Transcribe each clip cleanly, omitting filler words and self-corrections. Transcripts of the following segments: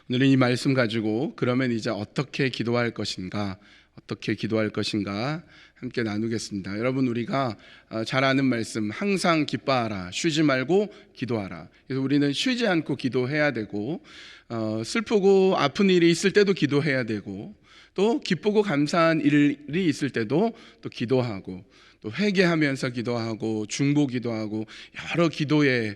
오늘은 이 말씀 가지고 그러면 이제 어떻게 기도할 것인가 함께 나누겠습니다. 여러분, 우리가 잘 아는 말씀, 항상 기뻐하라, 쉬지 말고 기도하라. 그래서 우리는 쉬지 않고 기도해야 되고, 슬프고 아픈 일이 있을 때도 기도해야 되고, 또 기쁘고 감사한 일이 있을 때도 또 기도하고, 또 회개하면서 기도하고 중보 기도하고 여러 기도의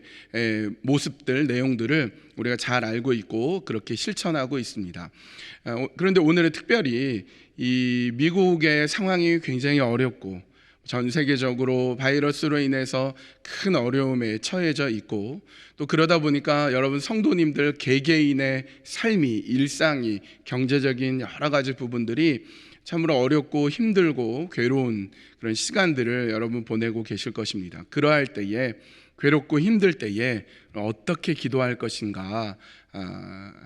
모습들, 내용들을 우리가 잘 알고 있고 그렇게 실천하고 있습니다. 그런데 오늘은 특별히 이 미국의 상황이 굉장히 어렵고 전 세계적으로 바이러스로 인해서 큰 어려움에 처해져 있고, 또 그러다 보니까 여러분 성도님들 개개인의 삶이, 일상이, 경제적인 여러 가지 부분들이 참으로 어렵고 힘들고 괴로운 그런 시간들을 여러분 보내고 계실 것입니다. 그러할 때에, 괴롭고 힘들 때에 어떻게 기도할 것인가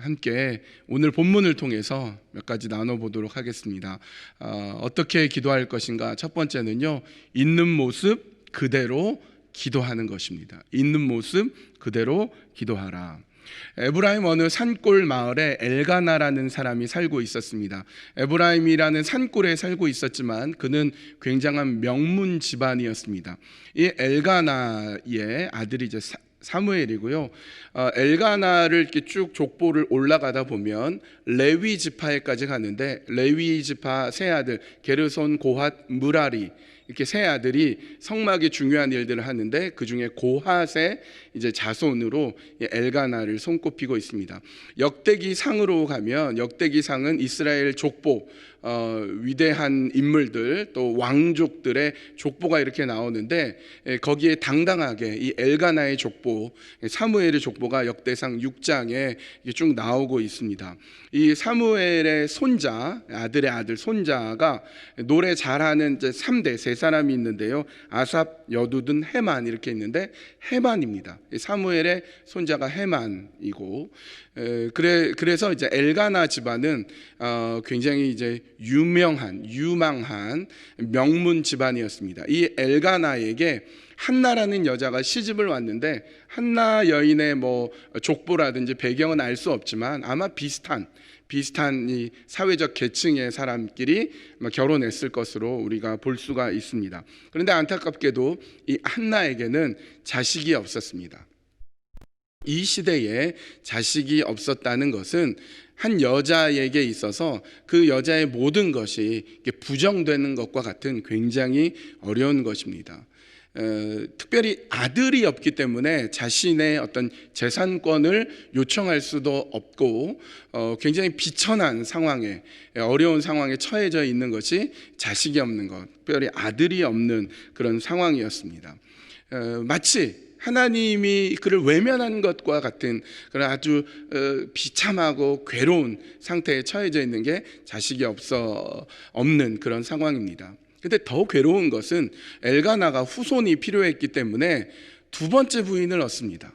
함께 오늘 본문을 통해서 몇 가지 나눠보도록 하겠습니다. 어떻게 기도할 것인가? 첫 번째는요, 있는 모습 그대로 기도하는 것입니다. 있는 모습 그대로 기도하라. 에브라임 어느 산골 마을에 엘가나라는 사람이 살고 있었습니다. 에브라임이라는 산골에 살고 있었지만 그는 굉장한 명문 집안이었습니다. 이 엘가나의 아들이 이제 사무엘이고요. 엘가나를 이렇게 쭉 족보를 올라가다 보면 레위 지파에까지 가는데, 레위 지파 세 아들 게르손, 고핫, 무라리, 이렇게 세 아들이 성막에 중요한 일들을 하는데 그 중에 고핫의 이제 자손으로 엘가나를 손꼽히고 있습니다. 역대기상으로 가면, 역대기상은 이스라엘 족보, 위대한 인물들, 또 왕족들의 족보가 이렇게 나오는데, 거기에 당당하게 이 엘가나의 족보, 사무엘의 족보가 역대상 6장에 쭉 나오고 있습니다. 이 사무엘의 손자, 아들의 아들 손자가 노래 잘하는 이제 3대 세 사람이 있는데요. 아삽, 여두둔, 헤만 이렇게 있는데 헤만입니다. 사무엘의 손자가 헤만이고, 그래서 이제 엘가나 집안은 굉장히 이제 유망한 명문 집안이었습니다. 이 엘가나에게 한나라는 여자가 시집을 왔는데, 한나 여인의 뭐 족보라든지 배경은 알 수 없지만 아마 비슷한 이 사회적 계층의 사람끼리 결혼했을 것으로 우리가 볼 수가 있습니다. 그런데 안타깝게도 이 한나에게는 자식이 없었습니다. 이 시대에 자식이 없었다는 것은 한 여자에게 있어서 그 여자의 모든 것이 부정되는 것과 같은 굉장히 어려운 것입니다. 특별히 아들이 없기 때문에 자신의 어떤 재산권을 요청할 수도 없고, 굉장히 비천한 상황에, 어려운 상황에 처해져 있는 것이 자식이 없는 것, 특별히 아들이 없는 그런 상황이었습니다. 마치 하나님이 그를 외면한 것과 같은 그런 아주 비참하고 괴로운 상태에 처해져 있는 게 자식이 없는 그런 상황입니다. 근데 더 괴로운 것은 엘가나가 후손이 필요했기 때문에 두 번째 부인을 얻습니다.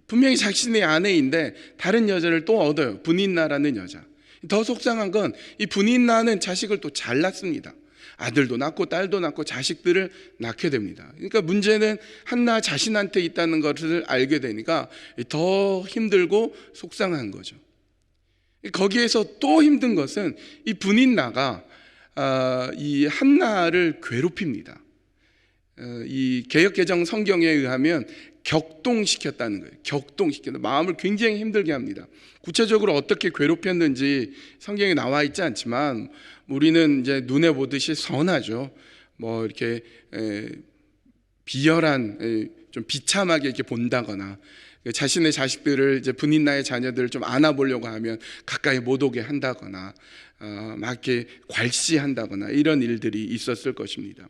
분명히 자신의 아내인데 다른 여자를 또 얻어요. 브닌나라는 여자. 더 속상한 건 이 브닌나는 자식을 또 잘 낳습니다. 아들도 낳고 딸도 낳고 자식들을 낳게 됩니다. 그러니까 문제는 한나 자신한테 있다는 것을 알게 되니까 더 힘들고 속상한 거죠. 거기에서 또 힘든 것은 이 브닌나가 이 한나를 괴롭힙니다. 이 개역개정 성경에 의하면 격동시켰다는 거예요. 격동시켰다. 마음을 굉장히 힘들게 합니다. 구체적으로 어떻게 괴롭혔는지 성경에 나와 있지 않지만 우리는 이제 눈에 보듯이 선하죠. 뭐 이렇게 비열한, 좀 비참하게 이렇게 본다거나, 자신의 자식들을, 이제 브닌나의 자녀들을 좀 안아보려고 하면 가까이 못 오게 한다거나, 막 이렇게 괄시한다거나 이런 일들이 있었을 것입니다.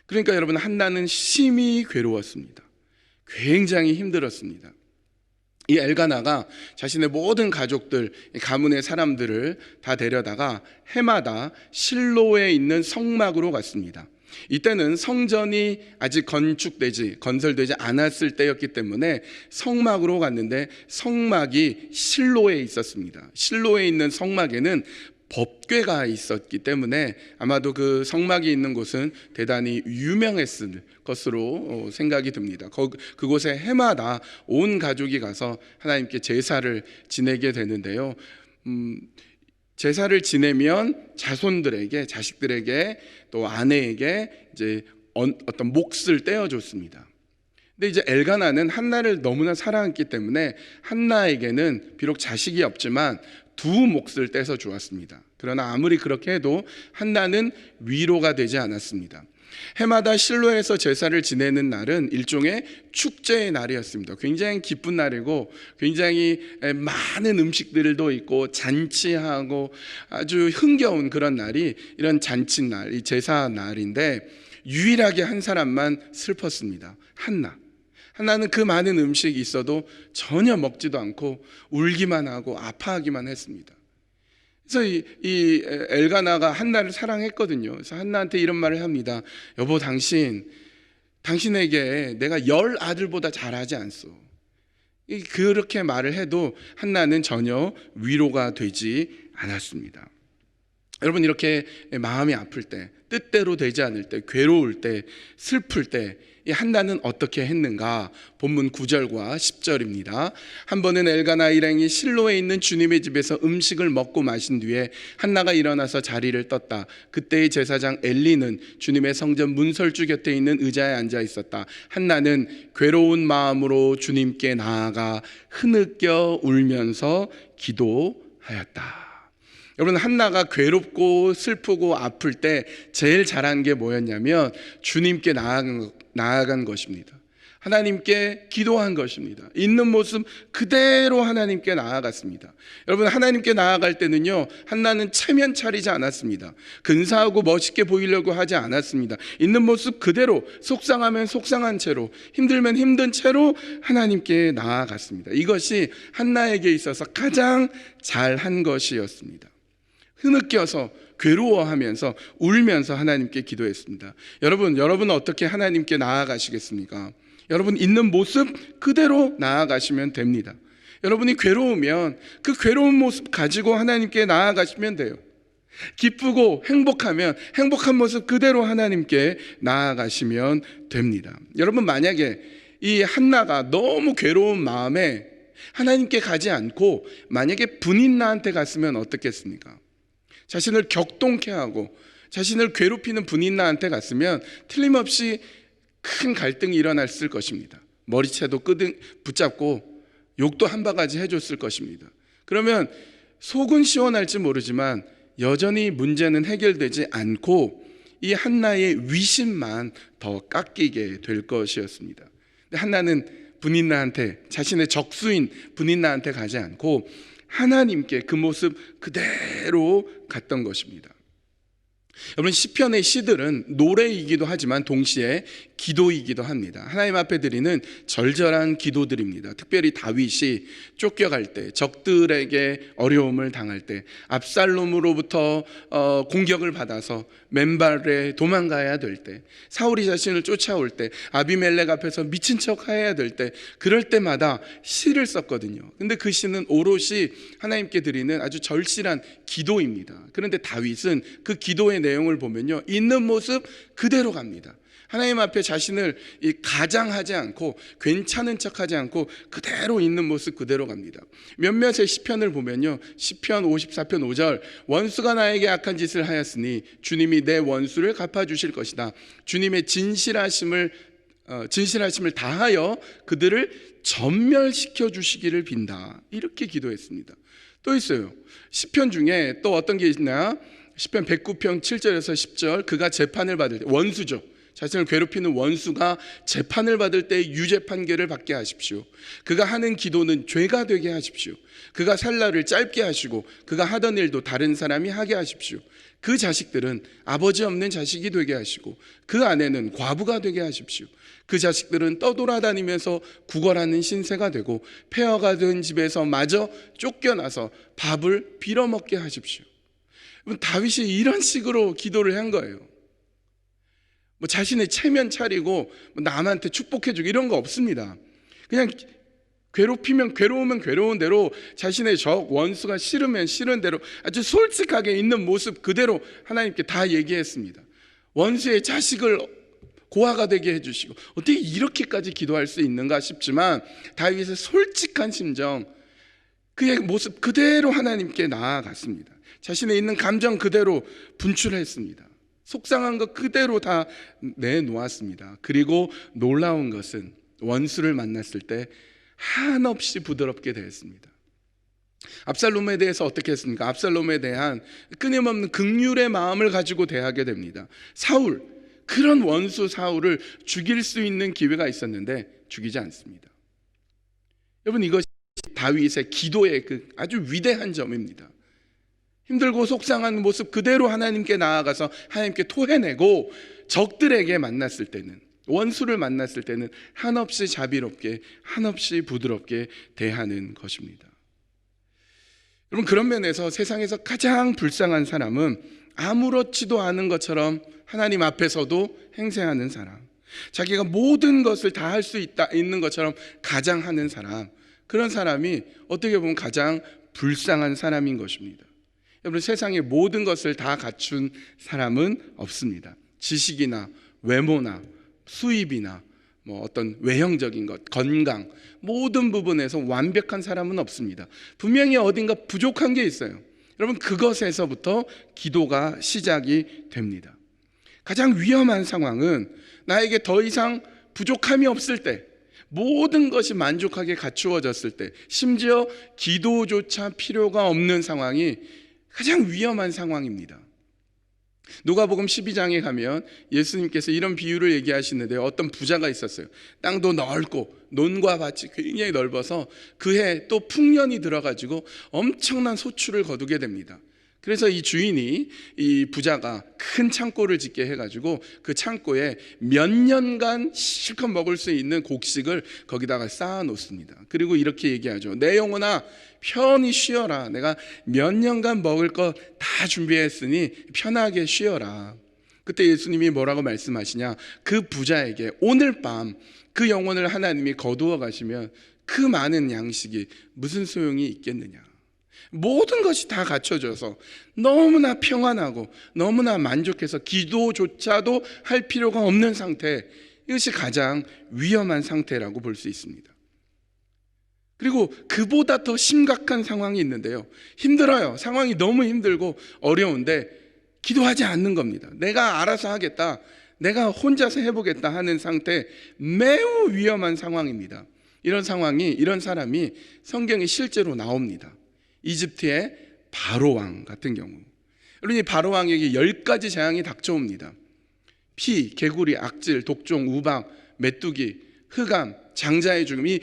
그러니까 여러분, 한나는 심히 괴로웠습니다. 굉장히 힘들었습니다. 이 엘가나가 자신의 모든 가족들, 가문의 사람들을 다 데려다가 해마다 실로에 있는 성막으로 갔습니다. 이때는 성전이 아직 건설되지 않았을 때였기 때문에 성막으로 갔는데, 성막이 실로에 있었습니다. 실로에 있는 성막에는 법궤가 있었기 때문에 아마도 그 성막이 있는 곳은 대단히 유명했을 것으로 생각이 듭니다. 그곳에 해마다 온 가족이 가서 하나님께 제사를 지내게 되는데요. 제사를 지내면 자손들에게, 자식들에게, 또 아내에게 이제 어떤 몫을 떼어줬습니다. 근데 이제 엘가나는 한나를 너무나 사랑했기 때문에 한나에게는 비록 자식이 없지만 두 몫을 떼서 주었습니다. 그러나 아무리 그렇게 해도 한나는 위로가 되지 않았습니다. 해마다 실로에서 제사를 지내는 날은 일종의 축제의 날이었습니다. 굉장히 기쁜 날이고 굉장히 많은 음식들도 있고 잔치하고 아주 흥겨운 그런 날이 이런 잔치날, 이 제사 날인데 유일하게 한 사람만 슬펐습니다. 한나는 그 많은 음식이 있어도 전혀 먹지도 않고 울기만 하고 아파하기만 했습니다. 그래서 이 엘가나가 한나를 사랑했거든요. 그래서 한나한테 이런 말을 합니다. 여보, 당신에게 내가 10 아들보다 잘하지 않소. 그렇게 말을 해도 한나는 전혀 위로가 되지 않았습니다. 여러분, 이렇게 마음이 아플 때, 뜻대로 되지 않을 때, 괴로울 때, 슬플 때 이 한나는 어떻게 했는가? 본문 9절과 10절입니다. 한 번은 엘가나 일행이 실로에 있는 주님의 집에서 음식을 먹고 마신 뒤에 한나가 일어나서 자리를 떴다. 그때의 제사장 엘리는 주님의 성전 문설주 곁에 있는 의자에 앉아 있었다. 한나는 괴로운 마음으로 주님께 나아가 흐느껴 울면서 기도하였다. 여러분, 한나가 괴롭고 슬프고 아플 때 제일 잘한 게 뭐였냐면 주님께 나아간 것입니다. 하나님께 기도한 것입니다. 있는 모습 그대로 하나님께 나아갔습니다. 여러분, 하나님께 나아갈 때는요, 한나는 체면 차리지 않았습니다. 근사하고 멋있게 보이려고 하지 않았습니다. 있는 모습 그대로, 속상하면 속상한 채로, 힘들면 힘든 채로 하나님께 나아갔습니다. 이것이 한나에게 있어서 가장 잘한 것이었습니다. 흐느껴서 괴로워하면서 울면서 하나님께 기도했습니다. 여러분 어떻게 하나님께 나아가시겠습니까? 여러분 있는 모습 그대로 나아가시면 됩니다. 여러분이 괴로우면 그 괴로운 모습 가지고 하나님께 나아가시면 돼요. 기쁘고 행복하면 행복한 모습 그대로 하나님께 나아가시면 됩니다. 여러분, 만약에 이 한나가 너무 괴로운 마음에 하나님께 가지 않고 만약에 분인나한테 갔으면 어떻겠습니까? 자신을 격동케 하고 자신을 괴롭히는 분인나한테 갔으면 틀림없이 큰 갈등이 일어났을 것입니다. 머리채도 붙잡고 욕도 한 바가지 해줬을 것입니다. 그러면 속은 시원할지 모르지만 여전히 문제는 해결되지 않고 이 한나의 위신만 더 깎이게 될 것이었습니다. 근데 한나는 분인나한테, 자신의 적수인 분인나한테 가지 않고 하나님께 그 모습 그대로 갔던 것입니다. 여러분, 시편의 시들은 노래이기도 하지만 동시에 기도이기도 합니다. 하나님 앞에 드리는 절절한 기도들입니다. 특별히 다윗이 쫓겨갈 때, 적들에게 어려움을 당할 때, 압살롬으로부터 공격을 받아서 맨발에 도망가야 될 때, 사울이 자신을 쫓아올 때, 아비멜렉 앞에서 미친 척 해야 될 때, 그럴 때마다 시를 썼거든요. 근데 그 시는 오롯이 하나님께 드리는 아주 절실한 기도입니다. 그런데 다윗은 그 기도의 내용을 보면요, 있는 모습 그대로 갑니다. 하나님 앞에 자신을 가장하지 않고 괜찮은 척하지 않고 그대로 있는 모습 그대로 갑니다. 몇몇의 시편을 보면요, 시편 54편 5절, 원수가 나에게 악한 짓을 하였으니 주님이 내 원수를 갚아주실 것이다. 주님의 진실하심을 다하여 그들을 전멸시켜 주시기를 빈다. 이렇게 기도했습니다. 또 있어요. 시편 중에 또 어떤 게 있나? 시편 109편 7절에서 10절, 그가 재판을 받을 때, 원수죠, 자신을 괴롭히는 원수가 재판을 받을 때 유죄 판결을 받게 하십시오. 그가 하는 기도는 죄가 되게 하십시오. 그가 살 날을 짧게 하시고 그가 하던 일도 다른 사람이 하게 하십시오. 그 자식들은 아버지 없는 자식이 되게 하시고 그 아내는 과부가 되게 하십시오. 그 자식들은 떠돌아다니면서 구걸하는 신세가 되고 폐허가 된 집에서 마저 쫓겨나서 밥을 빌어먹게 하십시오. 다윗이 이런 식으로 기도를 한 거예요. 자신의 체면 차리고 남한테 축복해주고 이런 거 없습니다. 그냥 괴롭히면 괴로우면 괴로운 대로, 자신의 적 원수가 싫으면 싫은 대로 아주 솔직하게 있는 모습 그대로 하나님께 다 얘기했습니다. 원수의 자식을 고아가 되게 해주시고, 어떻게 이렇게까지 기도할 수 있는가 싶지만 다윗의 솔직한 심정, 그의 모습 그대로 하나님께 나아갔습니다. 자신의 있는 감정 그대로 분출했습니다. 속상한 것 그대로 다 내놓았습니다. 그리고 놀라운 것은 원수를 만났을 때 한없이 부드럽게 대했습니다. 압살롬에 대해서 어떻게 했습니까? 압살롬에 대한 끊임없는 긍휼의 마음을 가지고 대하게 됩니다. 사울, 그런 원수 사울을 죽일 수 있는 기회가 있었는데 죽이지 않습니다. 여러분, 이것이 다윗의 기도의 그 아주 위대한 점입니다. 힘들고 속상한 모습 그대로 하나님께 나아가서 하나님께 토해내고, 적들에게 만났을 때는, 원수를 만났을 때는 한없이 자비롭게, 한없이 부드럽게 대하는 것입니다. 여러분, 그런 면에서 세상에서 가장 불쌍한 사람은 아무렇지도 않은 것처럼 하나님 앞에서도 행세하는 사람, 자기가 모든 것을 다 할 수 있는 것처럼 가장하는 사람, 그런 사람이 어떻게 보면 가장 불쌍한 사람인 것입니다. 여러분, 세상에 모든 것을 다 갖춘 사람은 없습니다. 지식이나 외모나 수입이나 어떤 외형적인 것, 건강, 모든 부분에서 완벽한 사람은 없습니다. 분명히 어딘가 부족한 게 있어요. 여러분, 그것에서부터 기도가 시작이 됩니다. 가장 위험한 상황은 나에게 더 이상 부족함이 없을 때, 모든 것이 만족하게 갖추어졌을 때, 심지어 기도조차 필요가 없는 상황이 가장 위험한 상황입니다. 누가복음 12장에 가면 예수님께서 이런 비유를 얘기하시는데, 어떤 부자가 있었어요. 땅도 넓고 논과 밭이 굉장히 넓어서 그해 또 풍년이 들어가지고 엄청난 소출을 거두게 됩니다. 그래서 이 주인이, 이 부자가 큰 창고를 짓게 해가지고 그 창고에 몇 년간 실컷 먹을 수 있는 곡식을 거기다가 쌓아 놓습니다. 그리고 이렇게 얘기하죠. 내 영혼아, 편히 쉬어라. 내가 몇 년간 먹을 거 다 준비했으니 편하게 쉬어라. 그때 예수님이 뭐라고 말씀하시냐? 그 부자에게 오늘 밤 그 영혼을 하나님이 거두어 가시면 그 많은 양식이 무슨 소용이 있겠느냐? 모든 것이 다 갖춰져서 너무나 평안하고 너무나 만족해서 기도조차도 할 필요가 없는 상태, 이것이 가장 위험한 상태라고 볼 수 있습니다. 그리고 그보다 더 심각한 상황이 있는데요, 힘들어요. 상황이 너무 힘들고 어려운데 기도하지 않는 겁니다. 내가 알아서 하겠다, 내가 혼자서 해보겠다 하는 상태, 매우 위험한 상황입니다. 이런 상황이, 이런 사람이 성경에 실제로 나옵니다. 이집트의 바로왕 같은 경우, 여러분, 이 바로왕에게 10가지 재앙이 닥쳐옵니다. 피, 개구리, 악질, 독종, 우박, 메뚜기, 흑암, 장자의 죽음, 이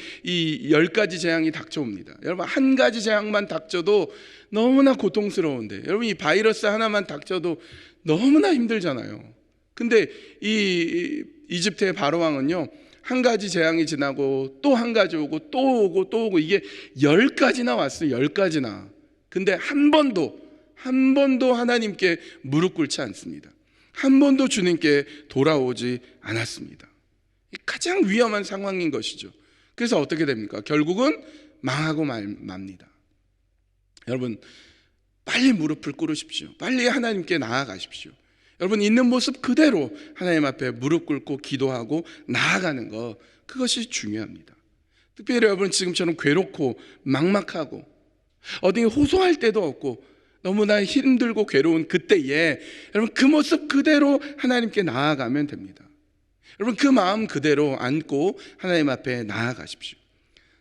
10가지 재앙이 닥쳐옵니다. 여러분, 한 가지 재앙만 닥쳐도 너무나 고통스러운데, 여러분, 이 바이러스 하나만 닥쳐도 너무나 힘들잖아요. 근데 이 이집트의 바로왕은요, 한 가지 재앙이 지나고 또 한 가지 오고 또 오고 또 오고, 이게 10가지나 왔어요. 10가지나. 근데 한 번도 하나님께 무릎 꿇지 않습니다. 한 번도 주님께 돌아오지 않았습니다. 가장 위험한 상황인 것이죠. 그래서 어떻게 됩니까? 결국은 망하고 맙니다. 여러분, 빨리 무릎을 꿇으십시오. 빨리 하나님께 나아가십시오. 여러분, 있는 모습 그대로 하나님 앞에 무릎 꿇고 기도하고 나아가는 것, 그것이 중요합니다. 특별히 여러분, 지금처럼 괴롭고 막막하고 어디 호소할 데도 없고 너무나 힘들고 괴로운 그때에 여러분, 그 모습 그대로 하나님께 나아가면 됩니다. 여러분, 그 마음 그대로 안고 하나님 앞에 나아가십시오.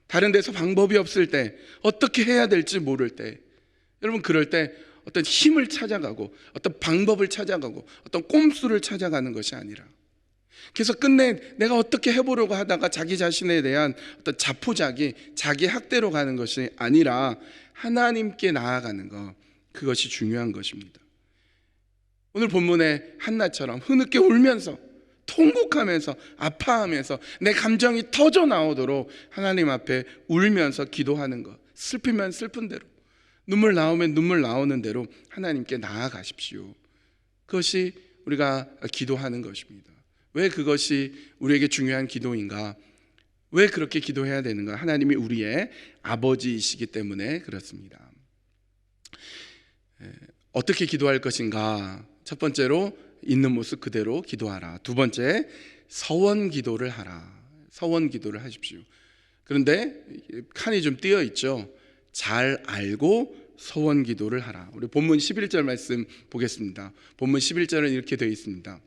다른 데서 방법이 없을 때, 어떻게 해야 될지 모를 때, 여러분, 그럴 때 어떤 힘을 찾아가고 어떤 방법을 찾아가고 어떤 꼼수를 찾아가는 것이 아니라, 그래서 끝내 내가 어떻게 해보려고 하다가 자기 자신에 대한 어떤 자포자기, 자기 학대로 가는 것이 아니라 하나님께 나아가는 것, 그것이 중요한 것입니다. 오늘 본문의 한나처럼 흐느껴 울면서, 통곡하면서, 아파하면서 내 감정이 터져 나오도록 하나님 앞에 울면서 기도하는 것, 슬프면 슬픈 대로, 눈물 나오면 눈물 나오는 대로 하나님께 나아가십시오. 그것이 우리가 기도하는 것입니다. 왜 그것이 우리에게 중요한 기도인가? 왜 그렇게 기도해야 되는가? 하나님이 우리의 아버지이시기 때문에 그렇습니다. 어떻게 기도할 것인가? 첫 번째로 있는 모습 그대로 기도하라. 두 번째, 서원 기도를 하라. 서원 기도를 하십시오. 그런데 칸이 좀 띄어 있죠. 잘 알고 서원 기도를 하라. 우리 본문 11절 말씀 보겠습니다. 본문 11절은 이렇게 되어 있습니다.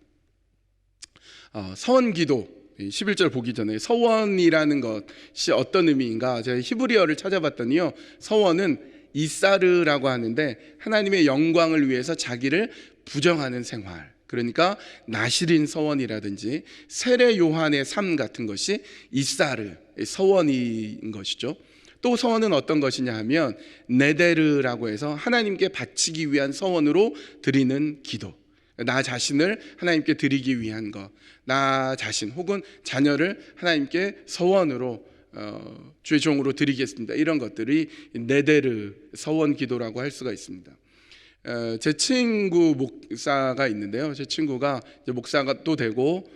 서원 기도 11절 보기 전에 서원이라는 것이 어떤 의미인가? 제가 히브리어를 찾아봤더니요, 서원은 이사르라고 하는데 하나님의 영광을 위해서 자기를 부정하는 생활, 그러니까 나실인 서원이라든지 세례 요한의 삶 같은 것이 이사르, 서원인 것이죠. 또 서원은 어떤 것이냐 하면 네데르라고 해서 하나님께 바치기 위한 서원으로 드리는 기도, 나 자신을 하나님께 드리기 위한 것, 나 자신 혹은 자녀를 하나님께 서원으로 주의 종으로 드리겠습니다. 이런 것들이 네데르 서원 기도라고 할 수가 있습니다. 제 친구 목사가 있는데요, 제 친구가 이제 목사가 또 되고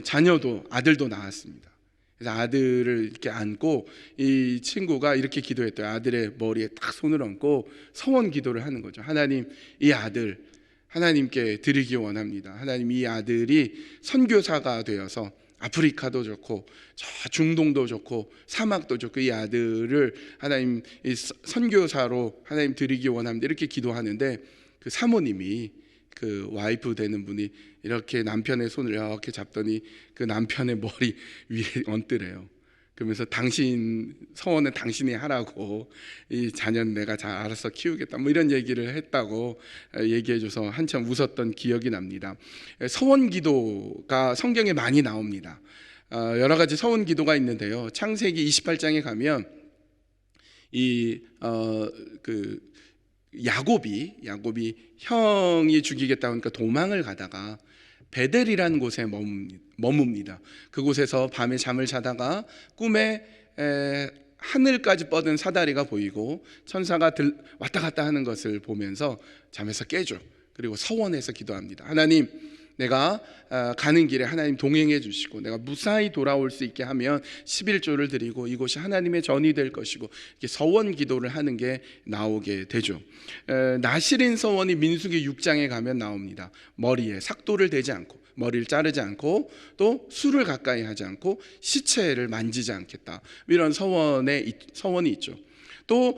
자녀도 아들도 낳았습니다. 그래서 아들을 이렇게 안고 이 친구가 이렇게 기도했대요. 아들의 머리에 딱 손을 얹고 서원 기도를 하는 거죠. 하나님, 이 아들 하나님께 드리기 원합니다. 하나님, 이 아들이 선교사가 되어서 아프리카도 좋고 저 중동도 좋고 사막도 좋고 이 아들을 하나님 이 선교사로 하나님 드리기 원합니다. 이렇게 기도하는데 그 사모님이, 그 와이프 되는 분이 이렇게 남편의 손을 이렇게 잡더니 그 남편의 머리 위에 얹더래요. 그러면서 당신 서원은 당신이 하라고, 이 자녀는 내가 잘 알아서 키우겠다, 뭐 이런 얘기를 했다고 얘기해줘서 한참 웃었던 기억이 납니다. 서원 기도가 성경에 많이 나옵니다. 여러 가지 서원 기도가 있는데요, 창세기 28장에 가면 야곱이 형이 죽이겠다 하니까 도망을 가다가 베델이라는 곳에 머뭅니다. 그곳에서 밤에 잠을 자다가 꿈에 하늘까지 뻗은 사다리가 보이고 천사가 왔다 갔다 하는 것을 보면서 잠에서 깨죠. 그리고 서원해서 기도합니다. 하나님, 내가 가는 길에 하나님 동행해 주시고 내가 무사히 돌아올 수 있게 하면 11조를 드리고 이곳이 하나님의 전이 될 것이고, 이렇게 서원 기도를 하는 게 나오게 되죠. 나실인 서원이 민수기 6장에 가면 나옵니다. 머리에 삭도를 대지 않고, 머리를 자르지 않고, 또 술을 가까이 하지 않고, 시체를 만지지 않겠다, 이런 서원이 있죠. 또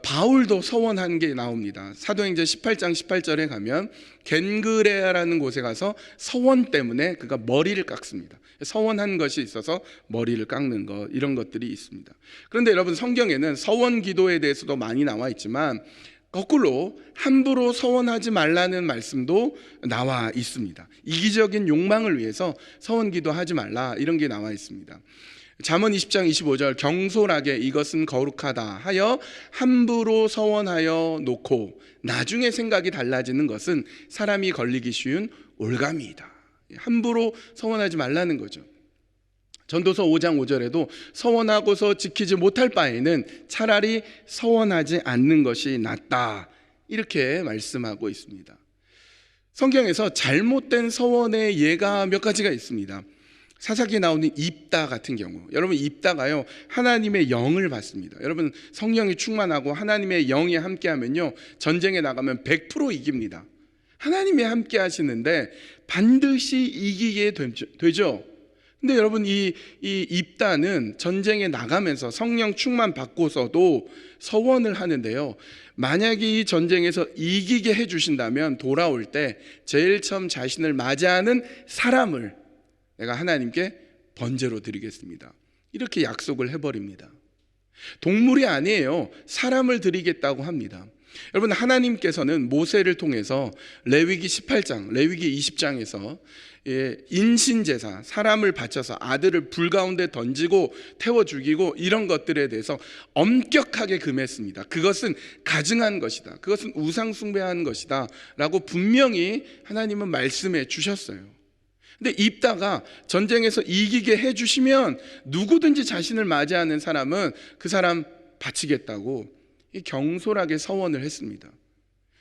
바울도 서원한 게 나옵니다. 사도행전 18장 18절에 가면 겐그레아라는 곳에 가서 서원 때문에 그가 머리를 깎습니다. 서원한 것이 있어서 머리를 깎는 것, 이런 것들이 있습니다. 그런데 여러분, 성경에는 서원 기도에 대해서도 많이 나와 있지만 거꾸로 함부로 서원하지 말라는 말씀도 나와 있습니다. 이기적인 욕망을 위해서 서원 기도하지 말라, 이런 게 나와 있습니다. 잠언 20장 25절, 경솔하게 이것은 거룩하다 하여 함부로 서원하여 놓고 나중에 생각이 달라지는 것은 사람이 걸리기 쉬운 올감이다. 함부로 서원하지 말라는 거죠. 전도서 5장 5절에도 서원하고서 지키지 못할 바에는 차라리 서원하지 않는 것이 낫다, 이렇게 말씀하고 있습니다. 성경에서 잘못된 서원의 예가 몇 가지가 있습니다. 사사기에 나오는 입다 같은 경우, 여러분 입다가요 하나님의 영을 받습니다. 여러분, 성령이 충만하고 하나님의 영이 함께하면요 전쟁에 나가면 100% 이깁니다. 하나님이 함께 하시는데 반드시 이기게 되죠. 근데 여러분, 이 입다는 전쟁에 나가면서 성령 충만 받고서도 서원을 하는데요, 만약에 이 전쟁에서 이기게 해주신다면 돌아올 때 제일 처음 자신을 맞이하는 사람을 내가 하나님께 번제로 드리겠습니다, 이렇게 약속을 해버립니다. 동물이 아니에요. 사람을 드리겠다고 합니다. 여러분, 하나님께서는 모세를 통해서 레위기 18장, 레위기 20장에서 인신제사, 사람을 바쳐서 아들을 불 가운데 던지고 태워 죽이고 이런 것들에 대해서 엄격하게 금했습니다. 그것은 가증한 것이다, 그것은 우상 숭배하는 것이다 라고 분명히 하나님은 말씀해 주셨어요. 근데 입다가 전쟁에서 이기게 해주시면 누구든지 자신을 맞이하는 사람은 그 사람 바치겠다고 경솔하게 서원을 했습니다.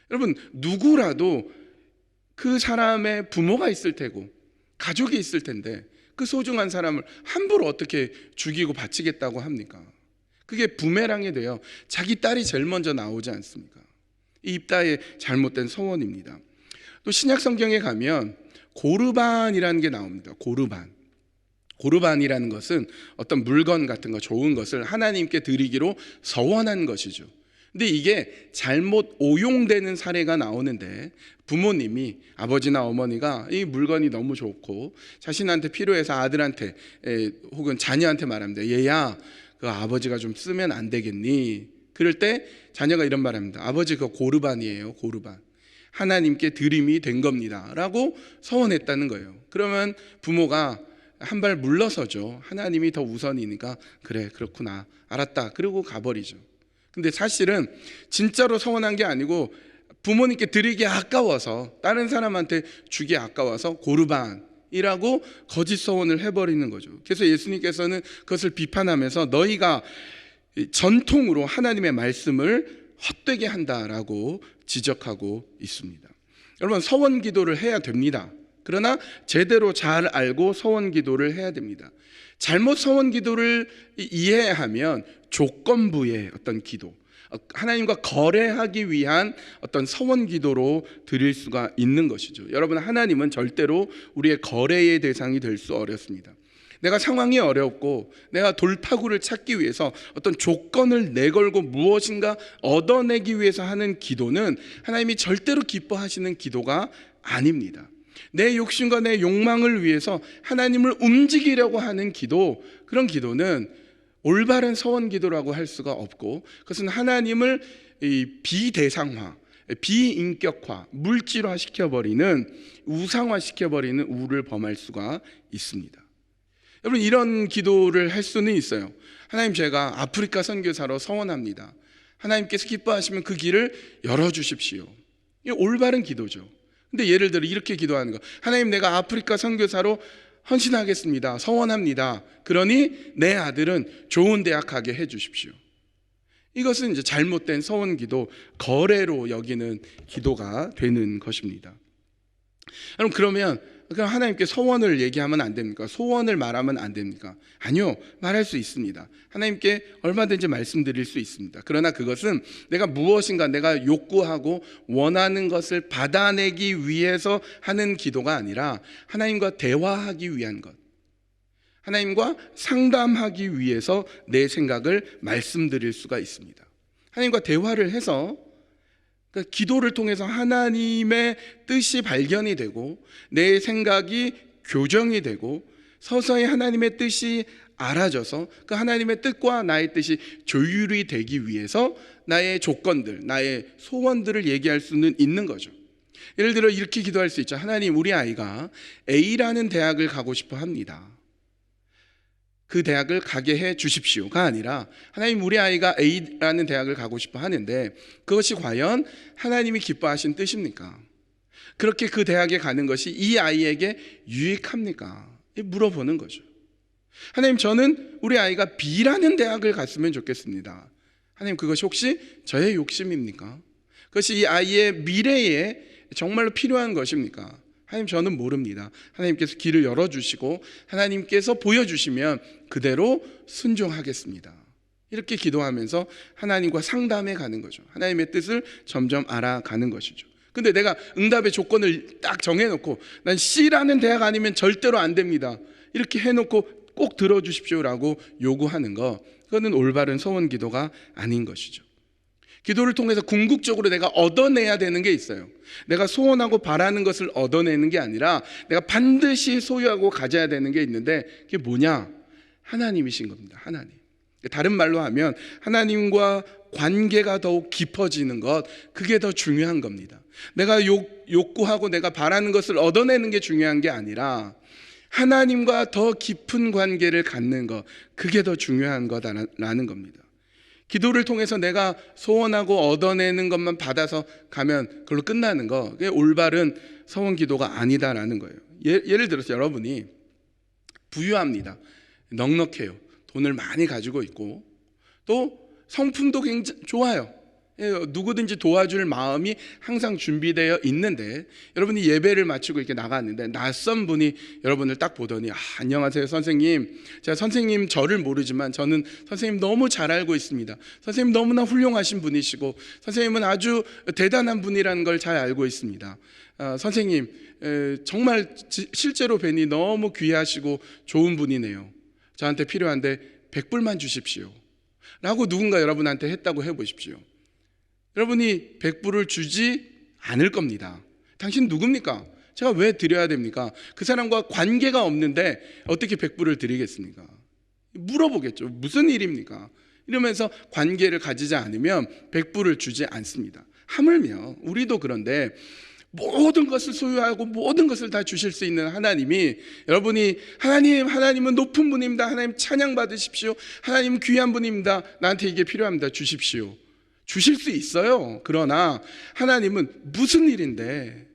여러분, 누구라도 그 사람의 부모가 있을 테고 가족이 있을 텐데 그 소중한 사람을 함부로 어떻게 죽이고 바치겠다고 합니까? 그게 부메랑이 돼요. 자기 딸이 제일 먼저 나오지 않습니까? 이 입다의 잘못된 서원입니다. 또 신약 성경에 가면 고르반이라는 게 나옵니다. 고르반이라는 것은 어떤 물건 같은 거, 좋은 것을 하나님께 드리기로 서원한 것이죠. 근데 이게 잘못 오용되는 사례가 나오는데, 부모님이, 아버지나 어머니가 이 물건이 너무 좋고 자신한테 필요해서 아들한테 혹은 자녀한테 말합니다. 얘야, 그 아버지가 좀 쓰면 안 되겠니? 그럴 때 자녀가 이런 말합니다. 아버지, 그거 고르반이에요. 고르반. 하나님께 드림이 된 겁니다 라고 서원했다는 거예요. 그러면 부모가 한 발 물러서죠. 하나님이 더 우선이니까 그래, 그렇구나, 알았다, 그러고 가버리죠. 근데 사실은 진짜로 서원한 게 아니고 부모님께 드리기 아까워서, 다른 사람한테 주기 아까워서 고르반이라고 거짓 서원을 해버리는 거죠. 그래서 예수님께서는 그것을 비판하면서 너희가 전통으로 하나님의 말씀을 헛되게 한다라고 지적하고 있습니다. 여러분, 서원 기도를 해야 됩니다. 그러나 제대로 잘 알고 서원 기도를 해야 됩니다. 잘못 서원 기도를 이해하면 조건부의 어떤 기도, 하나님과 거래하기 위한 어떤 서원 기도로 드릴 수가 있는 것이죠. 여러분, 하나님은 절대로 우리의 거래의 대상이 될 수 어렵습니다. 내가 상황이 어렵고 내가 돌파구를 찾기 위해서 어떤 조건을 내걸고 무엇인가 얻어내기 위해서 하는 기도는 하나님이 절대로 기뻐하시는 기도가 아닙니다. 내 욕심과 내 욕망을 위해서 하나님을 움직이려고 하는 기도, 그런 기도는 올바른 서원 기도라고 할 수가 없고, 그것은 하나님을 비대상화, 비인격화, 물질화 시켜버리는, 우상화 시켜버리는 우를 범할 수가 있습니다. 여러분, 이런 기도를 할 수는 있어요. 하나님, 제가 아프리카 선교사로 서원합니다. 하나님께서 기뻐하시면 그 길을 열어주십시오. 이게 올바른 기도죠. 근데 예를 들어 이렇게 기도하는 거, 하나님, 내가 아프리카 선교사로 헌신하겠습니다. 서원합니다. 그러니 내 아들은 좋은 대학 가게 해주십시오. 이것은 이제 잘못된 서원 기도, 거래로 여기는 기도가 되는 것입니다. 여러분, 그러면 하나님께 서원을 얘기하면 안 됩니까? 소원을 말하면 안 됩니까? 아니요, 말할 수 있습니다. 하나님께 얼마든지 말씀드릴 수 있습니다. 그러나 그것은 내가 무엇인가 내가 욕구하고 원하는 것을 받아내기 위해서 하는 기도가 아니라 하나님과 대화하기 위한 것, 하나님과 상담하기 위해서 내 생각을 말씀드릴 수가 있습니다. 하나님과 대화를 해서, 그러니까 기도를 통해서 하나님의 뜻이 발견이 되고 내 생각이 교정이 되고 서서히 하나님의 뜻이 알아져서 그 하나님의 뜻과 나의 뜻이 조율이 되기 위해서 나의 조건들, 나의 소원들을 얘기할 수는 있는 거죠. 예를 들어 이렇게 기도할 수 있죠. 하나님, 우리 아이가 A라는 대학을 가고 싶어 합니다. 그 대학을 가게 해 주십시오가 아니라, 하나님, 우리 아이가 A라는 대학을 가고 싶어 하는데 그것이 과연 하나님이 기뻐하신 뜻입니까? 그렇게 그 대학에 가는 것이 이 아이에게 유익합니까? 물어보는 거죠. 하나님, 저는 우리 아이가 B라는 대학을 갔으면 좋겠습니다. 하나님, 그것이 혹시 저의 욕심입니까? 그것이 이 아이의 미래에 정말로 필요한 것입니까? 하나님, 저는 모릅니다. 하나님께서 길을 열어주시고 하나님께서 보여주시면 그대로 순종하겠습니다. 이렇게 기도하면서 하나님과 상담해 가는 거죠. 하나님의 뜻을 점점 알아가는 것이죠. 근데 내가 응답의 조건을 딱 정해놓고 난 C라는 대학 아니면 절대로 안 됩니다, 이렇게 해놓고 꼭 들어주십시오라고 요구하는 거, 그거는 올바른 소원 기도가 아닌 것이죠. 기도를 통해서 궁극적으로 내가 얻어내야 되는 게 있어요. 내가 소원하고 바라는 것을 얻어내는 게 아니라 내가 반드시 소유하고 가져야 되는 게 있는데, 그게 뭐냐? 하나님이신 겁니다. 하나님. 다른 말로 하면 하나님과 관계가 더욱 깊어지는 것, 그게 더 중요한 겁니다. 내가 욕구하고 내가 바라는 것을 얻어내는 게 중요한 게 아니라 하나님과 더 깊은 관계를 갖는 것, 그게 더 중요한 거다라는 겁니다. 기도를 통해서 내가 소원하고 얻어내는 것만 받아서 가면 그걸로 끝나는 거, 그게 올바른 서원 기도가 아니다라는 거예요. 예를 들어서 여러분이 부유합니다. 넉넉해요. 돈을 많이 가지고 있고 또 성품도 굉장히 좋아요. 누구든지 도와줄 마음이 항상 준비되어 있는데, 여러분이 예배를 마치고 이렇게 나갔는데 낯선 분이 여러분을 딱 보더니 안녕하세요 선생님, 제가 선생님 저를 모르지만 저는 선생님 너무 잘 알고 있습니다. 선생님 너무나 훌륭하신 분이시고 선생님은 아주 대단한 분이라는 걸 잘 알고 있습니다. 선생님 정말 실제로 뵈니 너무 귀하시고 좋은 분이네요. 저한테 필요한데 100불만 주십시오 라고 누군가 여러분한테 했다고 해보십시오. 여러분이 100불을 주지 않을 겁니다. 당신 누굽니까? 제가 왜 드려야 됩니까? 그 사람과 관계가 없는데 어떻게 100불을 드리겠습니까? 물어보겠죠. 무슨 일입니까? 이러면서 관계를 가지지 않으면 100불을 주지 않습니다. 하물며 우리도 그런데 모든 것을 소유하고 모든 것을 다 주실 수 있는 하나님이, 여러분이 하나님은 높은 분입니다, 하나님 찬양 받으십시오, 하나님은 귀한 분입니다, 나한테 이게 필요합니다, 주십시오, 주실 수 있어요. 그러나 하나님은 무슨 일인데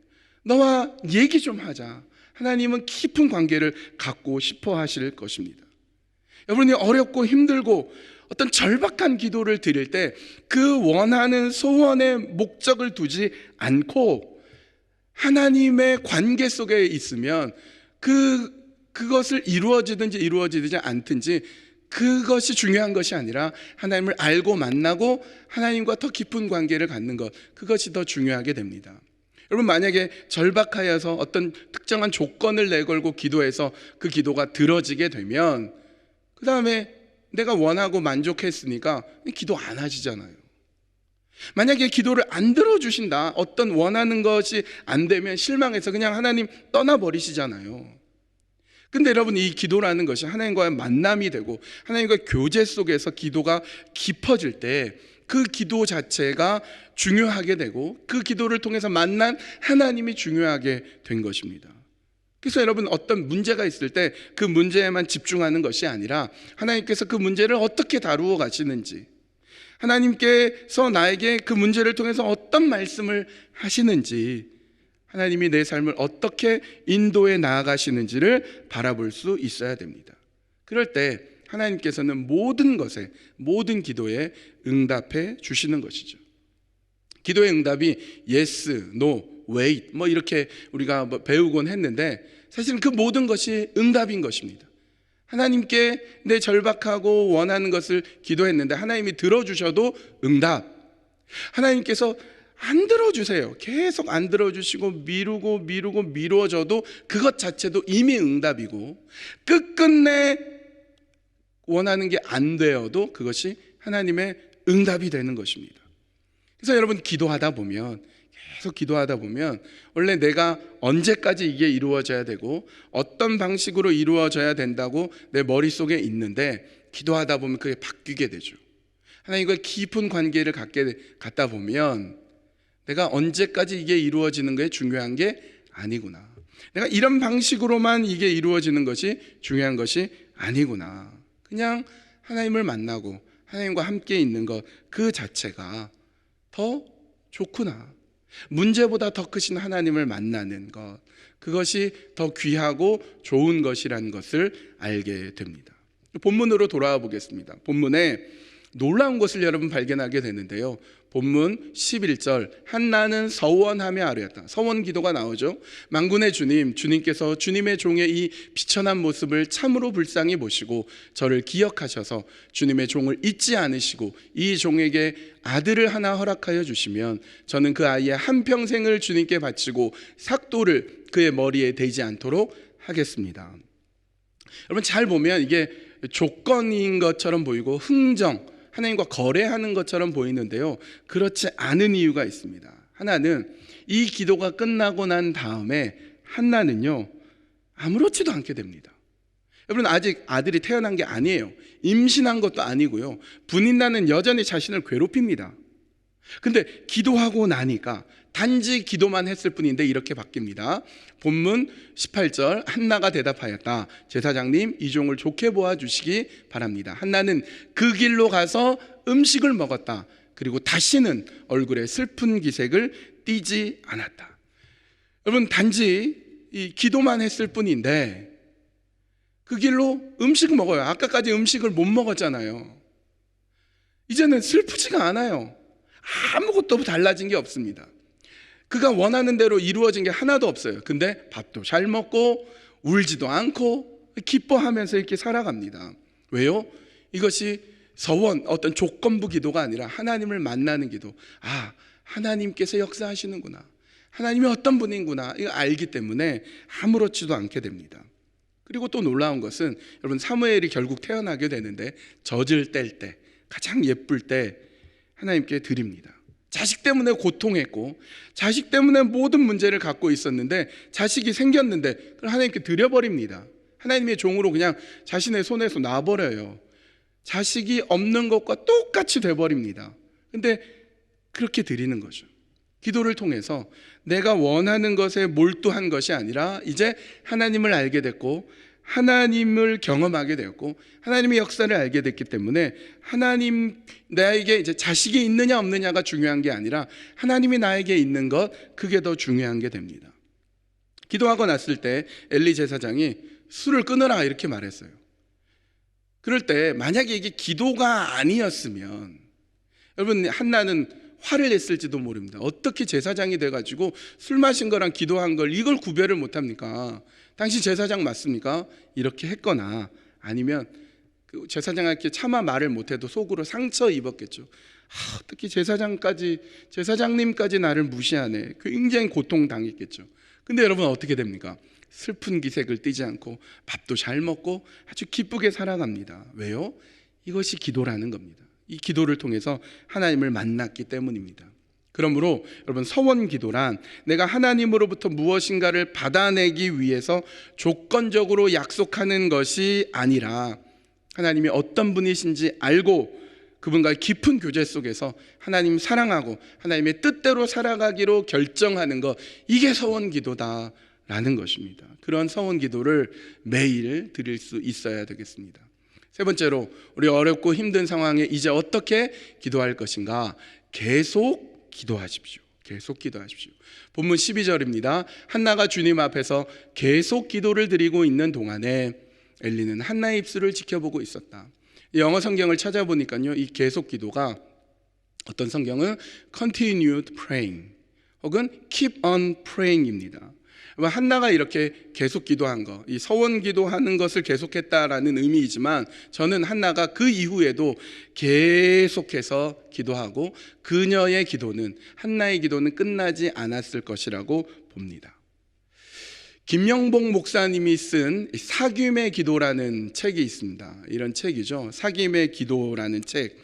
너와 얘기 좀 하자, 하나님은 깊은 관계를 갖고 싶어 하실 것입니다. 여러분이 어렵고 힘들고 어떤 절박한 기도를 드릴 때 그 원하는 소원의 목적을 두지 않고 하나님의 관계 속에 있으면 그것을 이루어지든지 않든지 그것이 중요한 것이 아니라 하나님을 알고 만나고 하나님과 더 깊은 관계를 갖는 것, 그것이 더 중요하게 됩니다. 여러분, 만약에 절박하여서 어떤 특정한 조건을 내걸고 기도해서 그 기도가 들어지게 되면 그 다음에 내가 원하고 만족했으니까 기도 안 하시잖아요. 만약에 기도를 안 들어주신다, 어떤 원하는 것이 안 되면 실망해서 그냥 하나님 떠나버리시잖아요. 근데 여러분, 이 기도라는 것이 하나님과의 만남이 되고 하나님과의 교제 속에서 기도가 깊어질 때 그 기도 자체가 중요하게 되고 그 기도를 통해서 만난 하나님이 중요하게 된 것입니다. 그래서 여러분, 어떤 문제가 있을 때 그 문제에만 집중하는 것이 아니라 하나님께서 그 문제를 어떻게 다루어 가시는지, 하나님께서 나에게 그 문제를 통해서 어떤 말씀을 하시는지, 하나님이 내 삶을 어떻게 인도해 나아가시는지를 바라볼 수 있어야 됩니다. 그럴 때 하나님께서는 모든 기도에 응답해 주시는 것이죠. 기도의 응답이 yes, no, wait 이렇게 우리가 배우곤 했는데 사실은 그 모든 것이 응답인 것입니다. 하나님께 내 절박하고 원하는 것을 기도했는데 하나님이 들어주셔도 응답. 하나님께서 안 들어주세요. 계속 안 들어주시고 미루어져도 그것 자체도 이미 응답이고, 끝끝내 원하는 게 안 되어도 그것이 하나님의 응답이 되는 것입니다. 그래서 여러분, 계속 기도하다 보면 원래 내가 언제까지 이게 이루어져야 되고 어떤 방식으로 이루어져야 된다고 내 머릿속에 있는데, 기도하다 보면 그게 바뀌게 되죠. 하나님과 깊은 관계를 갖다 보면 내가 언제까지 이게 이루어지는 게 중요한 게 아니구나, 내가 이런 방식으로만 이게 이루어지는 것이 중요한 것이 아니구나, 그냥 하나님을 만나고 하나님과 함께 있는 것 그 자체가 더 좋구나, 문제보다 더 크신 하나님을 만나는 것, 그것이 더 귀하고 좋은 것이라는 것을 알게 됩니다. 본문으로 돌아와 보겠습니다. 본문에 놀라운 것을 여러분 발견하게 되는데요. 본문 11절, 한나는 서원하며 아뢰었다. 서원 기도가 나오죠. 만군의 주님, 주님께서 주님의 종의 이 비천한 모습을 참으로 불쌍히 보시고 저를 기억하셔서 주님의 종을 잊지 않으시고 이 종에게 아들을 하나 허락하여 주시면 저는 그 아이의 한평생을 주님께 바치고 삭도를 그의 머리에 대지 않도록 하겠습니다. 여러분, 잘 보면 이게 조건인 것처럼 보이고 흥정, 하나님과 거래하는 것처럼 보이는데요, 그렇지 않은 이유가 있습니다. 하나는 이 기도가 끝나고 난 다음에 한나는요 아무렇지도 않게 됩니다. 여러분, 아직 아들이 태어난 게 아니에요. 임신한 것도 아니고요. 분인나는 여전히 자신을 괴롭힙니다. 근데 기도하고 나니까 단지 기도만 했을 뿐인데 이렇게 바뀝니다. 본문 18절, 한나가 대답하였다. 제사장님, 이 종을 좋게 보아주시기 바랍니다. 한나는 그 길로 가서 음식을 먹었다. 그리고 다시는 얼굴에 슬픈 기색을 띠지 않았다. 여러분, 단지 이 기도만 했을 뿐인데 그 길로 음식을 먹어요. 아까까지 음식을 못 먹었잖아요. 이제는 슬프지가 않아요. 아무것도 달라진 게 없습니다. 그가 원하는 대로 이루어진 게 하나도 없어요. 근데 밥도 잘 먹고 울지도 않고 기뻐하면서 이렇게 살아갑니다. 왜요? 이것이 서원, 어떤 조건부 기도가 아니라 하나님을 만나는 기도. 아, 하나님께서 역사하시는구나, 하나님이 어떤 분인구나, 이거 알기 때문에 아무렇지도 않게 됩니다. 그리고 또 놀라운 것은 여러분, 사무엘이 결국 태어나게 되는데 젖을 뗄 때, 가장 예쁠 때 하나님께 드립니다. 자식 때문에 고통했고 자식 때문에 모든 문제를 갖고 있었는데 자식이 생겼는데 그걸 하나님께 드려버립니다. 하나님의 종으로 그냥 자신의 손에서 놔버려요. 자식이 없는 것과 똑같이 돼버립니다. 근데 그렇게 드리는 거죠. 기도를 통해서 내가 원하는 것에 몰두한 것이 아니라 이제 하나님을 알게 됐고 하나님을 경험하게 되었고 하나님의 역사를 알게 됐기 때문에 하나님, 나에게 이제 자식이 있느냐 없느냐가 중요한 게 아니라 하나님이 나에게 있는 것, 그게 더 중요한 게 됩니다. 기도하고 났을 때 엘리 제사장이 술을 끊으라 이렇게 말했어요. 그럴 때 만약에 이게 기도가 아니었으면 여러분, 한나는 화를 냈을지도 모릅니다. 어떻게 제사장이 돼가지고 술 마신 거랑 기도한 걸 이걸 구별을 못합니까? 당시 제사장 맞습니까? 이렇게 했거나 아니면 그 제사장한테 차마 말을 못해도 속으로 상처 입었겠죠. 어떻게 제사장님까지 나를 무시하네. 굉장히 고통당했겠죠. 근데 여러분, 어떻게 됩니까? 슬픈 기색을 띠지 않고 밥도 잘 먹고 아주 기쁘게 살아갑니다. 왜요? 이것이 기도라는 겁니다. 이 기도를 통해서 하나님을 만났기 때문입니다. 그러므로 여러분, 서원 기도란 내가 하나님으로부터 무엇인가를 받아내기 위해서 조건적으로 약속하는 것이 아니라 하나님이 어떤 분이신지 알고 그분과의 깊은 교제 속에서 하나님 사랑하고 하나님의 뜻대로 살아가기로 결정하는 것, 이게 서원 기도다라는 것입니다. 그런 서원 기도를 매일 드릴 수 있어야 되겠습니다. 세 번째로, 우리 어렵고 힘든 상황에 이제 어떻게 기도할 것인가? 계속 기도하십시오. 계속 기도하십시오. 본문 12절입니다. 한나가 주님 앞에서 계속 기도를 드리고 있는 동안에 엘리는 한나의 입술을 지켜보고 있었다. 영어 성경을 찾아보니까요, 이 계속 기도가 어떤 성경은 continued praying 혹은 keep on praying입니다. 한나가 이렇게 계속 기도한 거, 이 서원 기도하는 것을 계속했다라는 의미이지만 저는 한나가 그 이후에도 계속해서 기도하고 그녀의 기도는, 한나의 기도는 끝나지 않았을 것이라고 봅니다. 김영복 목사님이 쓴 사귐의 기도라는 책이 있습니다. 이런 책이죠. 사귐의 기도라는 책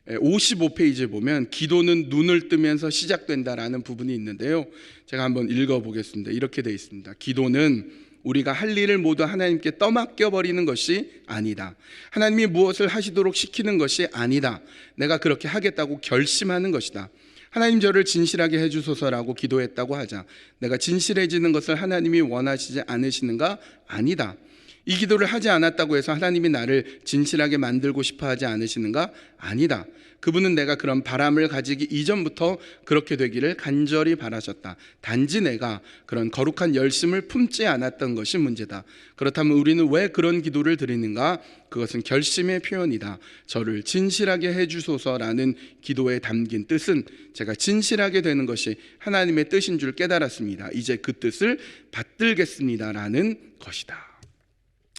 55페이지에 보면 기도는 눈을 뜨면서 시작된다라는 부분이 있는데요, 제가 한번 읽어보겠습니다. 이렇게 되어 있습니다. 기도는 우리가 할 일을 모두 하나님께 떠맡겨 버리는 것이 아니다. 하나님이 무엇을 하시도록 시키는 것이 아니다. 내가 그렇게 하겠다고 결심하는 것이다. 하나님, 저를 진실하게 해주소서라고 기도했다고 하자. 내가 진실해지는 것을 하나님이 원하시지 않으시는가? 아니다. 이 기도를 하지 않았다고 해서 하나님이 나를 진실하게 만들고 싶어 하지 않으시는가? 아니다. 그분은 내가 그런 바람을 가지기 이전부터 그렇게 되기를 간절히 바라셨다. 단지 내가 그런 거룩한 열심을 품지 않았던 것이 문제다. 그렇다면 우리는 왜 그런 기도를 드리는가? 그것은 결심의 표현이다. 저를 진실하게 해주소서라는 기도에 담긴 뜻은 제가 진실하게 되는 것이 하나님의 뜻인 줄 깨달았습니다. 이제 그 뜻을 받들겠습니다라는 것이다.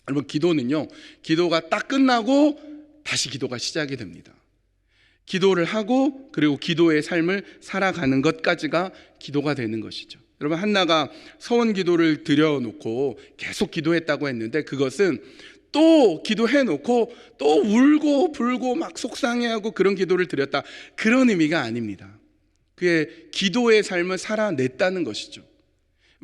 여러분, 기도는요, 기도가 딱 끝나고 다시 기도가 시작이 됩니다. 기도를 하고 그리고 기도의 삶을 살아가는 것까지가 기도가 되는 것이죠. 여러분, 한나가 서원 기도를 드려놓고 계속 기도했다고 했는데 그것은 또 기도해놓고 또 울고 불고 막 속상해하고 그런 기도를 드렸다, 그런 의미가 아닙니다. 그의 기도의 삶을 살아냈다는 것이죠.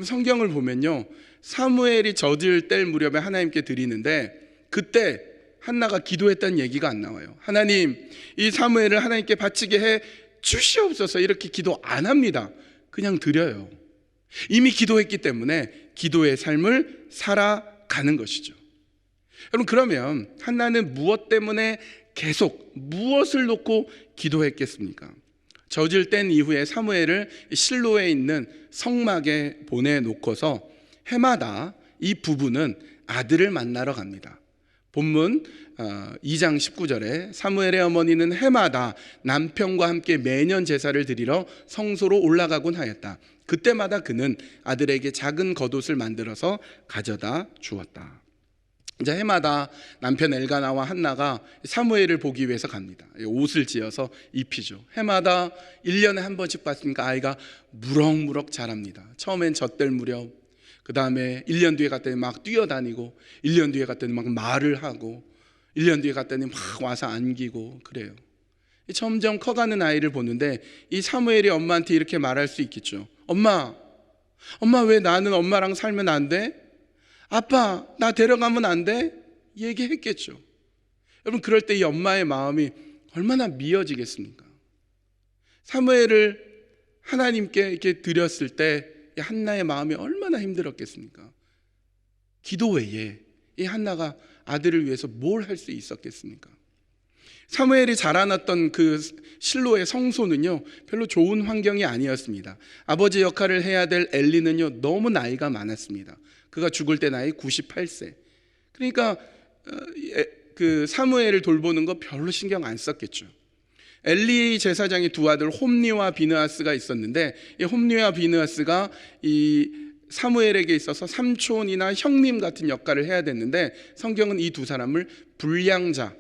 성경을 보면요, 사무엘이 젖을 뗄 무렵에 하나님께 드리는데 그때 한나가 기도했다는 얘기가 안 나와요. 하나님, 이 사무엘을 하나님께 바치게 해 주시옵소서, 이렇게 기도 안 합니다. 그냥 드려요. 이미 기도했기 때문에 기도의 삶을 살아가는 것이죠. 여러분, 그러면 한나는 무엇 때문에 계속 무엇을 놓고 기도했겠습니까? 젖을 뗀 이후에 사무엘을 실로에 있는 성막에 보내놓고서 해마다 이 부부는 아들을 만나러 갑니다. 본문 2장 19절에 사무엘의 어머니는 해마다 남편과 함께 매년 제사를 드리러 성소로 올라가곤 하였다. 그때마다 그는 아들에게 작은 겉옷을 만들어서 가져다 주었다. 이제 해마다 남편 엘가나와 한나가 사무엘을 보기 위해서 갑니다. 옷을 지어서 입히죠. 해마다 1년에 한 번씩 봤으니까 아이가 무럭무럭 자랍니다. 처음엔 젖될 무렵, 그 다음에 1년 뒤에 갔더니 막 뛰어다니고, 1년 뒤에 갔더니 막 말을 하고, 1년 뒤에 갔더니 막 와서 안기고 그래요. 점점 커가는 아이를 보는데 이 사무엘이 엄마한테 이렇게 말할 수 있겠죠. 엄마 왜 나는 엄마랑 살면 안 돼? 아빠 나 데려가면 안 돼? 얘기했겠죠. 여러분, 그럴 때 이 엄마의 마음이 얼마나 미어지겠습니까? 사무엘을 하나님께 이렇게 드렸을 때 이 한나의 마음이 얼마나 힘들었겠습니까? 기도 외에 이 한나가 아들을 위해서 뭘 할 수 있었겠습니까? 사무엘이 자라났던 그 실로의 성소는요, 별로 좋은 환경이 아니었습니다. 아버지 역할을 해야 될 엘리는요, 너무 나이가 많았습니다. 그가 죽을 때 나이 98세. 그러니까 그 사무엘을 돌보는 거 별로 신경 안 썼겠죠. 엘리 제사장의 두 아들 홈니와 비느하스가 있었는데, 이 홈니와 비느하스가 이 사무엘에게 있어서 삼촌이나 형님 같은 역할을 해야 됐는데, 성경은 이 두 사람을 불량자,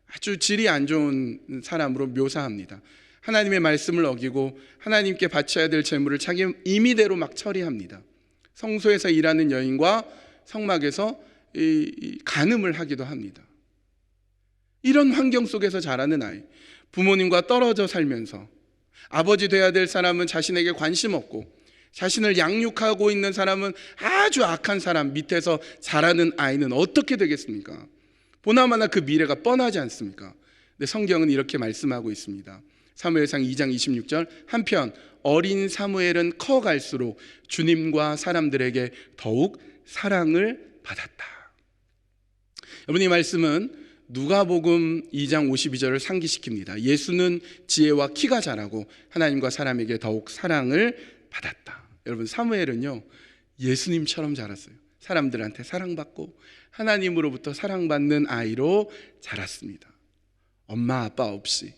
아주 질이 안 좋은 사람으로 묘사합니다. 하나님의 말씀을 어기고 하나님께 바쳐야 될 재물을 자기 임의대로 막 처리합니다. 성소에서 일하는 여인과 성막에서 간음을 하기도 합니다. 이런 환경 속에서 자라는 아이, 부모님과 떨어져 살면서 아버지 돼야 될 사람은 자신에게 관심 없고, 자신을 양육하고 있는 사람은 아주 악한 사람 밑에서 자라는 아이는 어떻게 되겠습니까? 보나마나 그 미래가 뻔하지 않습니까? 근데 성경은 이렇게 말씀하고 있습니다. 사무엘상 2장 26절, 한편 어린 사무엘은 커갈수록 주님과 사람들에게 더욱 사랑을 받았다. 여러분, 이 말씀은 누가복음 2장 52절을 상기시킵니다. 예수는 지혜와 키가 자라고 하나님과 사람에게 더욱 사랑을 받았다. 여러분, 사무엘은요, 예수님처럼 자랐어요. 사람들한테 사랑받고 하나님으로부터 사랑받는 아이로 자랐습니다. 엄마 아빠 없이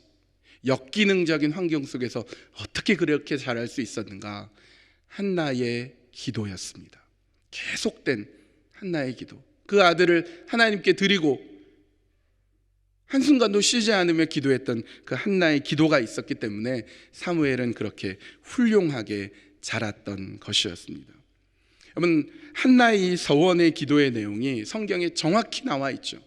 역기능적인 환경 속에서 어떻게 그렇게 자랄 수 있었는가? 한나의 기도였습니다. 계속된 한나의 기도. 그 아들을 하나님께 드리고 한순간도 쉬지 않으며 기도했던 그 한나의 기도가 있었기 때문에 사무엘은 그렇게 훌륭하게 자랐던 것이었습니다. 여러분, 한나의 서원의 기도의 내용이 성경에 정확히 나와 있죠.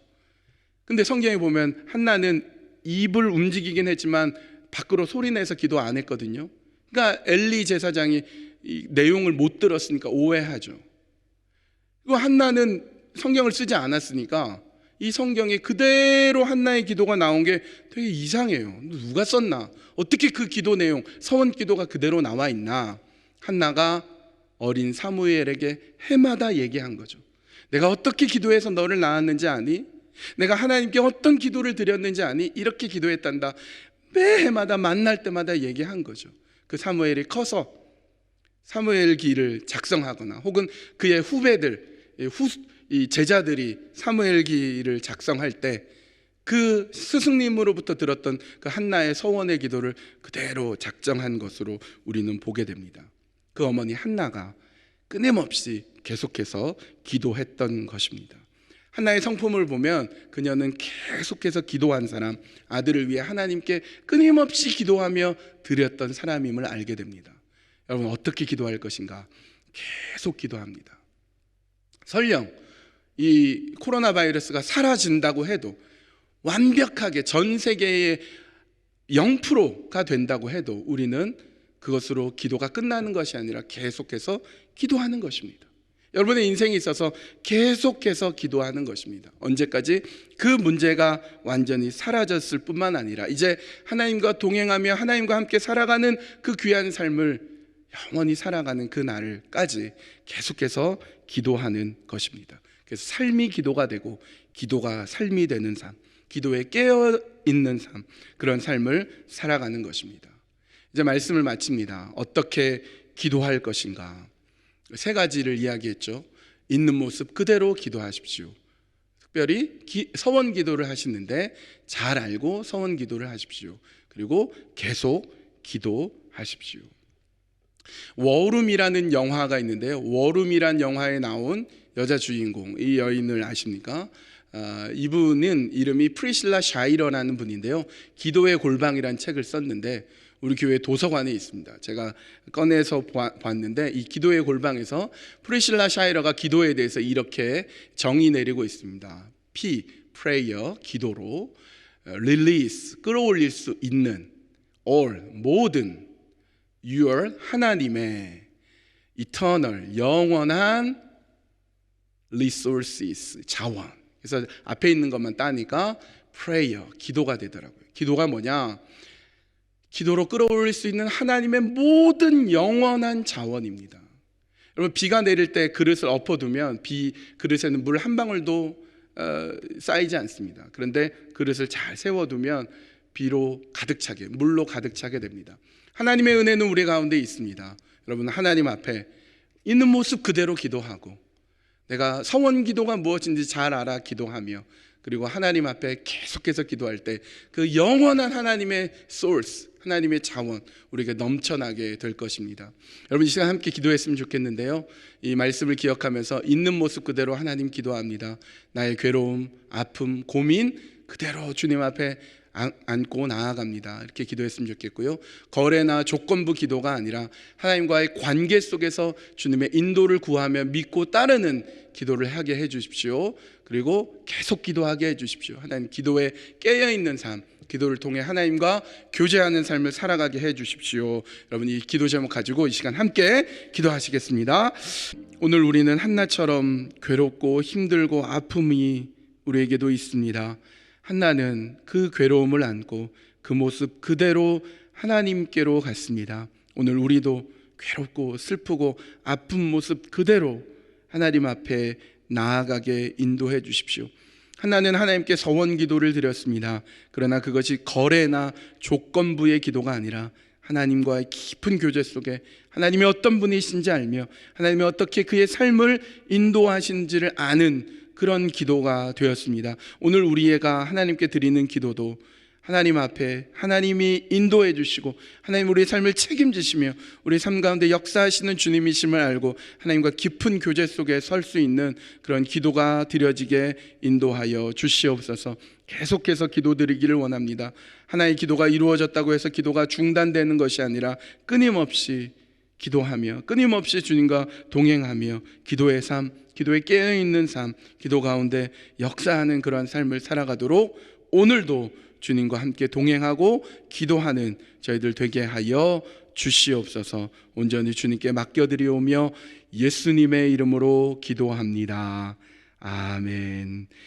근데 성경에 보면 한나는 입을 움직이긴 했지만 밖으로 소리내서 기도 안 했거든요. 그러니까 엘리 제사장이 이 내용을 못 들었으니까 오해하죠. 그리고 한나는 성경을 쓰지 않았으니까 이 성경에 그대로 한나의 기도가 나온 게 되게 이상해요. 누가 썼나? 어떻게 그 기도 내용, 서원 기도가 그대로 나와 있나? 한나가 어린 사무엘에게 해마다 얘기한 거죠. 내가 어떻게 기도해서 너를 낳았는지 아니? 내가 하나님께 어떤 기도를 드렸는지 아니? 이렇게 기도했단다. 매해마다 만날 때마다 얘기한 거죠. 그 사무엘이 커서 사무엘기를 작성하거나 혹은 그의 후배들, 이 제자들이 사무엘기를 작성할 때 그 스승님으로부터 들었던 그 한나의 서원의 기도를 그대로 작정한 것으로 우리는 보게 됩니다. 그 어머니 한나가 끊임없이 계속해서 기도했던 것입니다. 한나의 성품을 보면 그녀는 계속해서 기도한 사람, 아들을 위해 하나님께 끊임없이 기도하며 드렸던 사람임을 알게 됩니다. 여러분, 어떻게 기도할 것인가? 계속 기도합니다. 설령 이 코로나 바이러스가 사라진다고 해도, 완벽하게 전 세계의 0%가 된다고 해도 우리는 그것으로 기도가 끝나는 것이 아니라 계속해서 기도하는 것입니다. 여러분의 인생에 있어서 계속해서 기도하는 것입니다. 언제까지? 그 문제가 완전히 사라졌을 뿐만 아니라 이제 하나님과 동행하며 하나님과 함께 살아가는 그 귀한 삶을 영원히 살아가는 그 날까지 계속해서 기도하는 것입니다. 그래서 삶이 기도가 되고 기도가 삶이 되는 삶, 기도에 깨어있는 삶, 그런 삶을 살아가는 것입니다. 이제 말씀을 마칩니다. 어떻게 기도할 것인가? 세 가지를 이야기했죠. 있는 모습 그대로 기도하십시오. 특별히 서원 기도를 하시는데 잘 알고 서원 기도를 하십시오. 그리고 계속 기도하십시오. 워룸이라는 영화가 있는데요. 워룸이란 영화에 나온 여자 주인공, 이 여인을 아십니까? 이분은 이름이 프리실라 샤이러라는 분인데요. 기도의 골방이라는 책을 썼는데 우리 교회 도서관에 있습니다. 제가 꺼내서 봤는데 이 기도의 골방에서 프리실라 샤이러가 기도에 대해서 이렇게 정의 내리고 있습니다. P, prayer, 기도로, release, 끌어올릴 수 있는, all, 모든, your, 하나님의, eternal, 영원한 resources, 자원. 그래서 앞에 있는 것만 따니까 prayer, 기도가 되더라고요. 기도가 뭐냐? 기도로 끌어올릴 수 있는 하나님의 모든 영원한 자원입니다. 여러분, 비가 내릴 때 그릇을 엎어두면 그릇에는 물 한 방울도 쌓이지 않습니다. 그런데 그릇을 잘 세워두면 비로 가득 차게, 물로 가득 차게 됩니다. 하나님의 은혜는 우리 가운데 있습니다. 여러분, 하나님 앞에 있는 모습 그대로 기도하고 내가 서원 기도가 무엇인지 잘 알아 기도하며 그리고 하나님 앞에 계속해서 기도할 때 그 영원한 하나님의 source, 하나님의 자원 우리에게 넘쳐나게 될 것입니다. 여러분, 이 시간 함께 기도했으면 좋겠는데요. 이 말씀을 기억하면서 있는 모습 그대로 하나님 기도합니다. 나의 괴로움, 아픔, 고민 그대로 주님 앞에 안고 나아갑니다. 이렇게 기도했으면 좋겠고요. 거래나 조건부 기도가 아니라 하나님과의 관계 속에서 주님의 인도를 구하며 믿고 따르는 기도를 하게 해 주십시오. 그리고 계속 기도하게 해 주십시오. 하나님, 기도에 깨어있는 삶, 기도를 통해 하나님과 교제하는 삶을 살아가게 해 주십시오. 여러분, 이 기도 제목 가지고 이 시간 함께 기도하시겠습니다. 오늘 우리는 한나처럼 괴롭고 힘들고 아픔이 우리에게도 있습니다. 한나는 그 괴로움을 안고 그 모습 그대로 하나님께로 갔습니다. 오늘 우리도 괴롭고 슬프고 아픈 모습 그대로 하나님 앞에 나아가게 인도해 주십시오. 한나는 하나님께 서원 기도를 드렸습니다. 그러나 그것이 거래나 조건부의 기도가 아니라 하나님과의 깊은 교제 속에 하나님이 어떤 분이신지 알며 하나님이 어떻게 그의 삶을 인도하신지를 아는 그런 기도가 되었습니다. 오늘 우리가 하나님께 드리는 기도도 하나님 앞에 하나님이 인도해 주시고 하나님 우리의 삶을 책임지시며 우리 삶 가운데 역사하시는 주님이심을 알고 하나님과 깊은 교제 속에 설 수 있는 그런 기도가 드려지게 인도하여 주시옵소서. 계속해서 기도드리기를 원합니다. 하나의 기도가 이루어졌다고 해서 기도가 중단되는 것이 아니라 끊임없이 기도하며 끊임없이 주님과 동행하며 기도의 삶, 기도에 깨어있는 삶, 기도 가운데 역사하는 그러한 삶을 살아가도록 오늘도 주님과 함께 동행하고 기도하는 저희들 되게 하여 주시옵소서. 온전히 주님께 맡겨드리오며 예수님의 이름으로 기도합니다. 아멘.